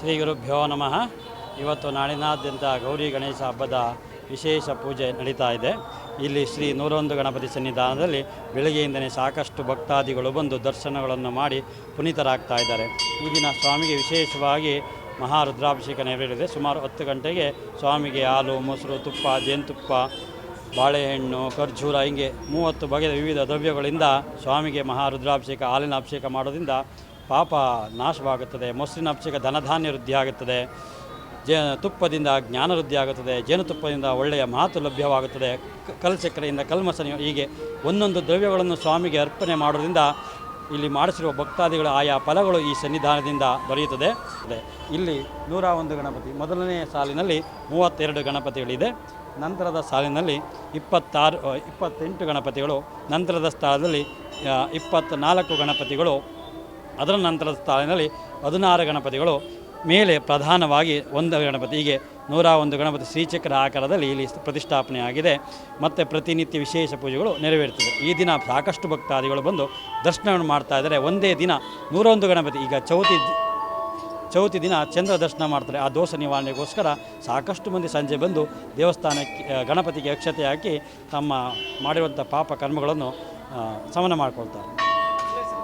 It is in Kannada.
ಶ್ರೀ ಗುರುಭ್ಯೋ ನಮಃ. ಇವತ್ತು ನಾಡಿನಾದ್ಯಂತ ಗೌರಿ ಗಣೇಶ ಹಬ್ಬದ ವಿಶೇಷ ಪೂಜೆ ನಡೀತಾ ಇದೆ. ಇಲ್ಲಿ ಶ್ರೀ 101 ಗಣಪತಿ ಸನ್ನಿಧಾನದಲ್ಲಿ ಬೆಳಗ್ಗೆಯಿಂದಲೇ ಸಾಕಷ್ಟು ಭಕ್ತಾದಿಗಳು ಬಂದು ದರ್ಶನಗಳನ್ನು ಮಾಡಿ ಪುನೀತರಾಗ್ತಾ ಇದ್ದಾರೆ. ಈ ದಿನ ಸ್ವಾಮಿಗೆ ವಿಶೇಷವಾಗಿ ಮಹಾರುದ್ರಾಭಿಷೇಕ ನೆರವೇರಿದೆ. ಸುಮಾರು 10 ಗಂಟೆಗೆ ಸ್ವಾಮಿಗೆ ಹಾಲು, ಮೊಸರು, ತುಪ್ಪ, ಜೇನುತುಪ್ಪ, ಬಾಳೆಹಣ್ಣು, ಖರ್ಜೂರ ಹೀಗೆ 30 ಬಗೆಯ ವಿವಿಧ ದ್ರವ್ಯಗಳಿಂದ ಸ್ವಾಮಿಗೆ ಮಹಾರುದ್ರಾಭಿಷೇಕ, ಹಾಲಿನ ಅಭಿಷೇಕ ಮಾಡೋದ್ರಿಂದ ಪಾಪ ನಾಶವಾಗುತ್ತದೆ. ಮೊಸರಿನ ಅಭಿಷೇಕ ಧನಧಾನ್ಯ ವೃದ್ಧಿ ಆಗುತ್ತದೆ. ತುಪ್ಪದಿಂದ ಜ್ಞಾನ ವೃದ್ಧಿ ಆಗುತ್ತದೆ. ಜೇನುತುಪ್ಪದಿಂದ ಒಳ್ಳೆಯ ಮಾತು ಲಭ್ಯವಾಗುತ್ತದೆ. ಕಲ್ಚಕ್ರೆಯಿಂದ ಕಲ್ಮಸನಿ, ಹೀಗೆ ಒಂದೊಂದು ದ್ರವ್ಯಗಳನ್ನು ಸ್ವಾಮಿಗೆ ಅರ್ಪಣೆ ಮಾಡೋದ್ರಿಂದ ಇಲ್ಲಿ ಮಾಡಿಸಿರುವ ಭಕ್ತಾದಿಗಳು ಆಯಾ ಫಲಗಳು ಈ ಸನ್ನಿಧಾನದಿಂದ ದೊರೆಯುತ್ತದೆ. ಇಲ್ಲಿ 101 ಗಣಪತಿ, ಮೊದಲನೇ ಸಾಲಿನಲ್ಲಿ 32 ಗಣಪತಿಗಳಿದೆ. ನಂತರದ ಸಾಲಿನಲ್ಲಿ 28 ಗಣಪತಿಗಳು, ನಂತರದ ಸ್ಥಳದಲ್ಲಿ 24 ಗಣಪತಿಗಳು, ಅದರ ನಂತರದ ಸ್ಥಾನದಲ್ಲಿ 16 ಗಣಪತಿಗಳು, ಮೇಲೆ ಪ್ರಧಾನವಾಗಿ 1 ಗಣಪತಿ, ಹೀಗೆ 101 ಗಣಪತಿ ಶ್ರೀಚಕ್ರ ಆಕಾರದಲ್ಲಿ ಇಲ್ಲಿ ಪ್ರತಿಷ್ಠಾಪನೆ ಆಗಿದೆ. ಮತ್ತು ಪ್ರತಿನಿತ್ಯ ವಿಶೇಷ ಪೂಜೆಗಳು ನೆರವೇರುತ್ತದೆ. ಈ ದಿನ ಸಾಕಷ್ಟು ಭಕ್ತಾದಿಗಳು ಬಂದು ದರ್ಶನವನ್ನು ಮಾಡ್ತಾ ಇದ್ದಾರೆ. ಒಂದೇ ದಿನ 101 ಗಣಪತಿ, ಈಗ ಚೌತಿ ದಿನ ಚಂದ್ರ ದರ್ಶನ ಮಾಡ್ತಾರೆ. ಆ ದೋಷ ನಿವಾರಣೆಗೋಸ್ಕರ ಸಾಕಷ್ಟು ಮಂದಿ ಸಂಜೆ ಬಂದು ದೇವಸ್ಥಾನಕ್ಕೆ ಗಣಪತಿಗೆ ಅಕ್ಷತೆ ಹಾಕಿ ತಮ್ಮ ಮಾಡಿರುವಂಥ ಪಾಪ ಕರ್ಮಗಳನ್ನು ಸಮನ ಮಾಡಿಕೊಳ್ತಾರೆ.